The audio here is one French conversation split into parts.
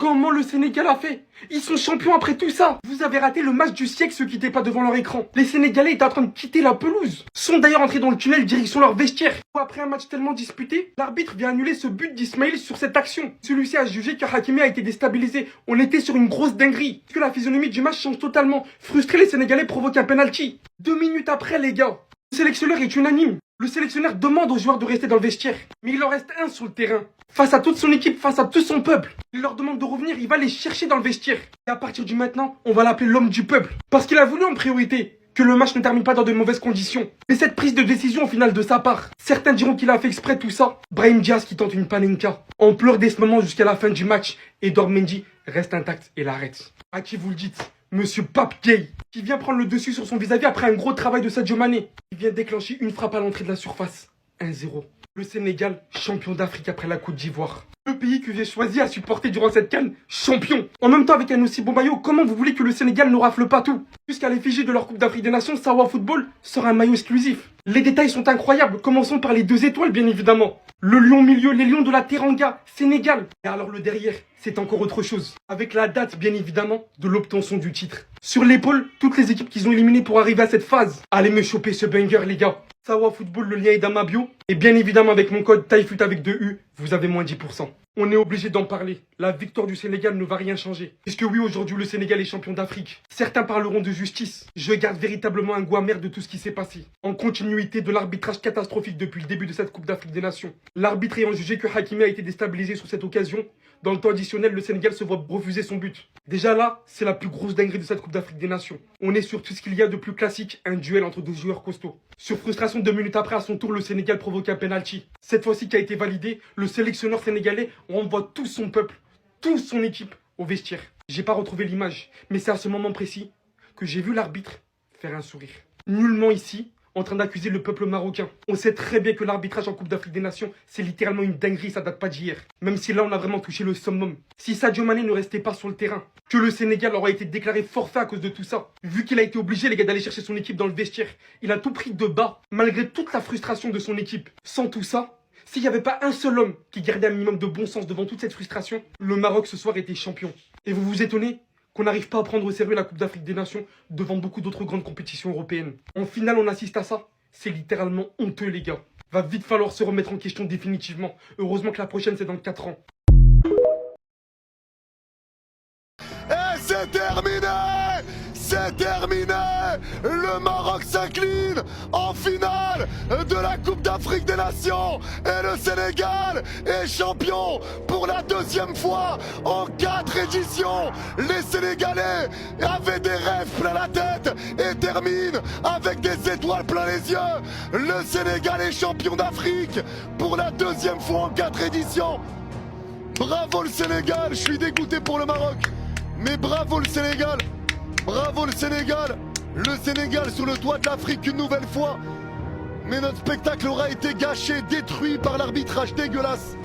Comment le Sénégal a fait? Ils sont champions après tout ça. Vous avez raté le match du siècle ceux qui n'étaient pas devant leur écran. Les Sénégalais étaient en train de quitter la pelouse. Sont d'ailleurs entrés dans le tunnel direction leur vestiaire. Après un match tellement disputé, l'arbitre vient annuler ce but d'Ismaïl sur cette action. Celui-ci a jugé que Hakimi a été déstabilisé. On était sur une grosse dinguerie. Que la physionomie du match change totalement. Frustrés, les Sénégalais provoquent un penalty. 2 minutes après, les gars, le sélectionneur est unanime. Le sélectionneur demande aux joueurs de rester dans le vestiaire. Mais il en reste un sur le terrain. Face à toute son équipe, face à tout son peuple. Il leur demande de revenir, il va les chercher dans le vestiaire. Et à partir du maintenant, on va l'appeler l'homme du peuple. Parce qu'il a voulu en priorité que le match ne termine pas dans de mauvaises conditions. Mais cette prise de décision au final de sa part, certains diront qu'il a fait exprès tout ça. Brahim Diaz qui tente une panenka. On pleure dès ce moment jusqu'à la fin du match. Et Mendy reste intact et l'arrête. À qui vous le dites? Monsieur Pape Gueye, qui vient prendre le dessus sur son vis-à-vis après un gros travail de Sadio Mané. Il vient déclencher une frappe à l'entrée de la surface. 1-0. Le Sénégal, champion d'Afrique après la Côte d'Ivoire. Le pays que j'ai choisi à supporter durant cette CAN, champion. En même temps, avec un aussi beau maillot, comment vous voulez que le Sénégal ne rafle pas tout? Jusqu'à l'effigie de leur Coupe d'Afrique des Nations, Sawa Football sort un maillot exclusif. Les détails sont incroyables, commençons par les 2 étoiles bien évidemment. Le lion milieu, les lions de la Teranga, Sénégal. Et alors le derrière, c'est encore autre chose. Avec la date bien évidemment de l'obtention du titre. Sur l'épaule, toutes les équipes qu'ils ont éliminées pour arriver à cette phase. Allez me choper ce banger les gars. Sawa Football, le lien est dans ma bio. Et bien évidemment avec mon code TAIFUT avec 2 U, vous avez moins 10%. On est obligé d'en parler. La victoire du Sénégal ne va rien changer. Puisque oui, aujourd'hui, le Sénégal est champion d'Afrique. Certains parleront de justice. Je garde véritablement un goût amer de tout ce qui s'est passé. En continuité de l'arbitrage catastrophique depuis le début de cette Coupe d'Afrique des Nations. L'arbitre ayant jugé que Hakimi a été déstabilisé sur cette occasion, dans le temps additionnel, le Sénégal se voit refuser son but. Déjà là, c'est la plus grosse dinguerie de cette Coupe d'Afrique des Nations. On est sur tout ce qu'il y a de plus classique, un duel entre 2 joueurs costauds. Sur frustration, 2 minutes après, à son tour, le Sénégal provoque un penalty. Cette fois-ci qui a été validé, le sélectionneur sénégalais renvoie tout son peuple, toute son équipe au vestiaire. J'ai pas retrouvé l'image, mais c'est à ce moment précis que j'ai vu l'arbitre faire un sourire. Nullement ici en train d'accuser le peuple marocain. On sait très bien que l'arbitrage en Coupe d'Afrique des Nations, c'est littéralement une dinguerie, ça date pas d'hier. Même si là, on a vraiment touché le summum. Si Sadio Mané ne restait pas sur le terrain, que le Sénégal aurait été déclaré forfait à cause de tout ça. Vu qu'il a été obligé, les gars, d'aller chercher son équipe dans le vestiaire. Il a tout pris de bas, malgré toute la frustration de son équipe. Sans tout ça, s'il n'y avait pas un seul homme qui gardait un minimum de bon sens devant toute cette frustration, le Maroc ce soir était champion. Et vous vous étonnez qu'on n'arrive pas à prendre au sérieux la Coupe d'Afrique des Nations devant beaucoup d'autres grandes compétitions européennes. En finale, on assiste à ça. C'est littéralement honteux, les gars. Va vite falloir se remettre en question définitivement. Heureusement que la prochaine, c'est dans 4 ans. Et c'est terminé! C'est terminé! Le Maroc s'incline en finale de la Coupe d'Afrique des Nations et le Sénégal est champion pour la 2e fois en 4 éditions. Les Sénégalais avaient des rêves plein la tête et terminent avec des étoiles plein les yeux. Le Sénégal est champion d'Afrique pour la 2e fois en 4 éditions. Bravo le Sénégal, je suis dégoûté pour le Maroc, mais bravo le Sénégal. Bravo le Sénégal sur le toit de l'Afrique une nouvelle fois. Mais notre spectacle aura été gâché, détruit par l'arbitrage dégueulasse.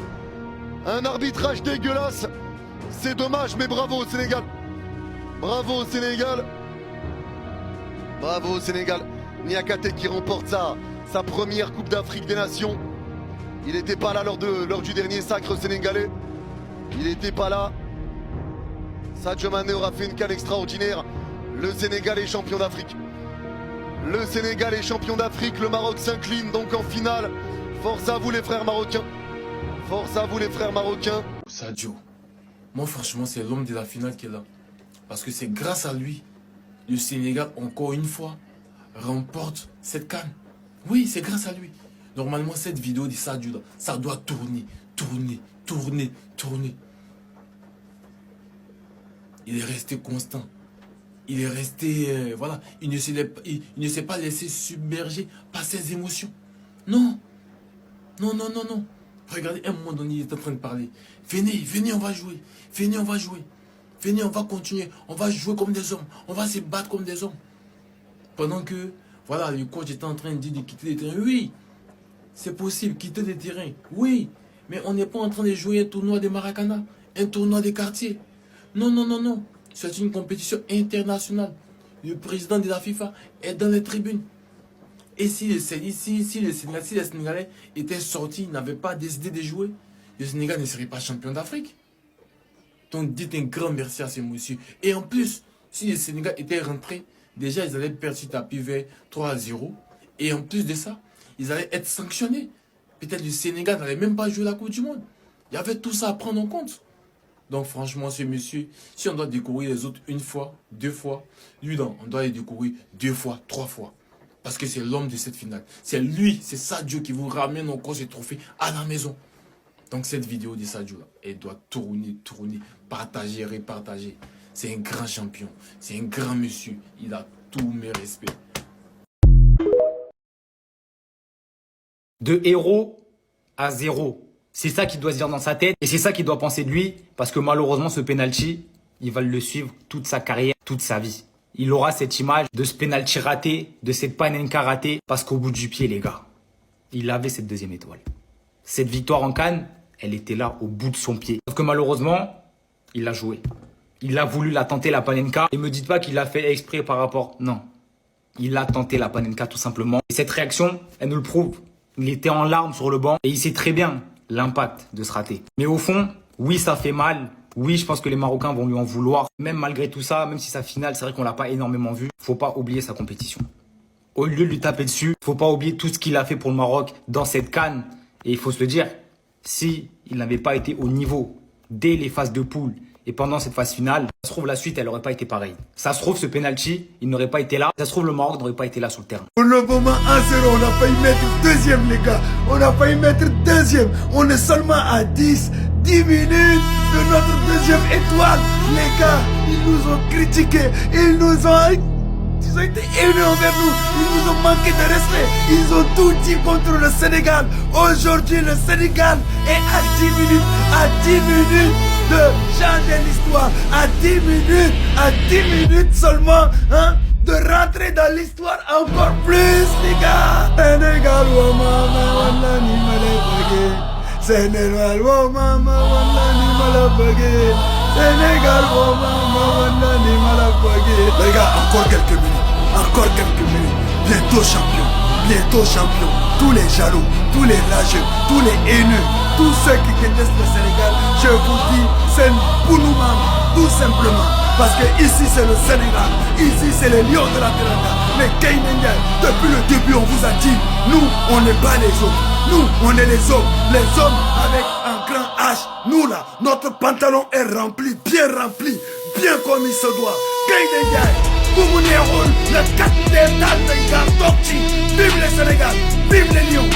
Un arbitrage dégueulasse. C'est dommage, mais bravo au Sénégal. Bravo au Sénégal. Bravo au Sénégal. Niakate qui remporte sa première Coupe d'Afrique des Nations. Il n'était pas là lors du dernier sacre sénégalais. Il n'était pas là. Sadio Mané aura fait une CAN extraordinaire. Le Sénégal est champion d'Afrique. Le Sénégal est champion d'Afrique. Le Maroc s'incline donc en finale. Force à vous les frères marocains. Force à vous les frères marocains. Sadio, moi franchement c'est l'homme de la finale qui est là. Parce que c'est grâce à lui, le Sénégal encore une fois remporte cette CAN. Oui, c'est grâce à lui. Normalement cette vidéo de Sadio là, ça doit tourner. Il est resté constant. Il est resté, voilà, il ne s'est pas laissé submerger par ses émotions. Non. Regardez, à un moment donné, il est en train de parler. Venez, on va jouer. Venez, on va continuer. On va jouer comme des hommes. On va se battre comme des hommes. Pendant que, voilà, le coach était en train de dire de quitter les terrains. Oui, c'est possible, quitter les terrains. Oui, mais on n'est pas en train de jouer un tournoi de Maracana, un tournoi des quartiers. Non. C'est une compétition internationale. Le président de la FIFA est dans les tribunes. Et si les Sénégalais étaient sortis, n'avaient pas décidé de jouer, le Sénégal ne serait pas champion d'Afrique. Donc dites un grand merci à ces messieurs. Et en plus, si le Sénégal était rentré, déjà ils allaient perdre sur tapis vers 3-0. Et en plus de ça, ils allaient être sanctionnés. Peut-être le Sénégal n'allait même pas jouer la Coupe du Monde. Il y avait tout ça à prendre en compte. Donc franchement, ce monsieur, si on doit découvrir les autres une fois, 2 fois, lui, non, on doit les découvrir 2 fois, 3 fois. Parce que c'est l'homme de cette finale. C'est lui, c'est Sadio qui vous ramène encore ces trophées à la maison. Donc cette vidéo de Sadio, là, elle doit tourner, partager, repartager. C'est un grand champion. C'est un grand monsieur. Il a tous mes respects. De héros à zéro. C'est ça qu'il doit se dire dans sa tête et c'est ça qu'il doit penser de lui parce que malheureusement ce penalty, il va le suivre toute sa carrière, toute sa vie. Il aura cette image de ce penalty raté, de cette Panenka ratée parce qu'au bout du pied les gars, il avait cette deuxième étoile. Cette victoire en CAN, elle était là au bout de son pied. Sauf que malheureusement, il l'a joué. Il a voulu la tenter la Panenka et me dites pas qu'il l'a fait exprès par rapport... Non, il a tenté la Panenka tout simplement. Et cette réaction, elle nous le prouve. Il était en larmes sur le banc et il sait très bien l'impact de ce raté. Mais au fond, oui, ça fait mal. Oui, je pense que les Marocains vont lui en vouloir. Même malgré tout ça, même si sa finale, c'est vrai qu'on l'a pas énormément vu, faut pas oublier sa compétition. Au lieu de lui taper dessus, faut pas oublier tout ce qu'il a fait pour le Maroc dans cette CAN. Et il faut se le dire, si il n'avait pas été au niveau dès les phases de poule et pendant cette phase finale, ça se trouve la suite, elle aurait pas été pareille. Ça se trouve ce penalty, il n'aurait pas été là. Ça se trouve le Maroc n'aurait pas été là sur le terrain. Pour le moment 1-0, on a failli mettre deuxième les gars. On a failli mettre deuxième. On est seulement à 10 minutes de notre deuxième étoile. Les gars, ils nous ont critiqués. Ils ont été haineux envers nous. Ils nous ont manqué de respect. Ils ont tout dit contre le Sénégal. Aujourd'hui, le Sénégal est à 10 minutes de changer l'histoire. À 10 minutes seulement, hein, de rentrer dans l'histoire encore plus, les gars. Sénégal, oh mama, wallah ni malabagé. Sénégal, oh mama, wallah ni malabagé. Sénégal, oh mama, wallah ni malabagé. Les gars, encore quelques minutes. Bientôt champion. Tous les jaloux, tous les rageux, tous les haineux, tous ceux qui détestent le Sénégal, je vous dis, c'est pour nous-mêmes, tout simplement. Parce que ici c'est le Sénégal, ici c'est les lions de la Teranga. Mais Keïnenga, depuis le début on vous a dit, nous on n'est pas les autres, nous on est les hommes avec un grand H. Nous là, notre pantalon est rempli, bien comme il se doit. Keïnenga, vous le capitaine d'Almenga, vive le Sénégal, vive les lions.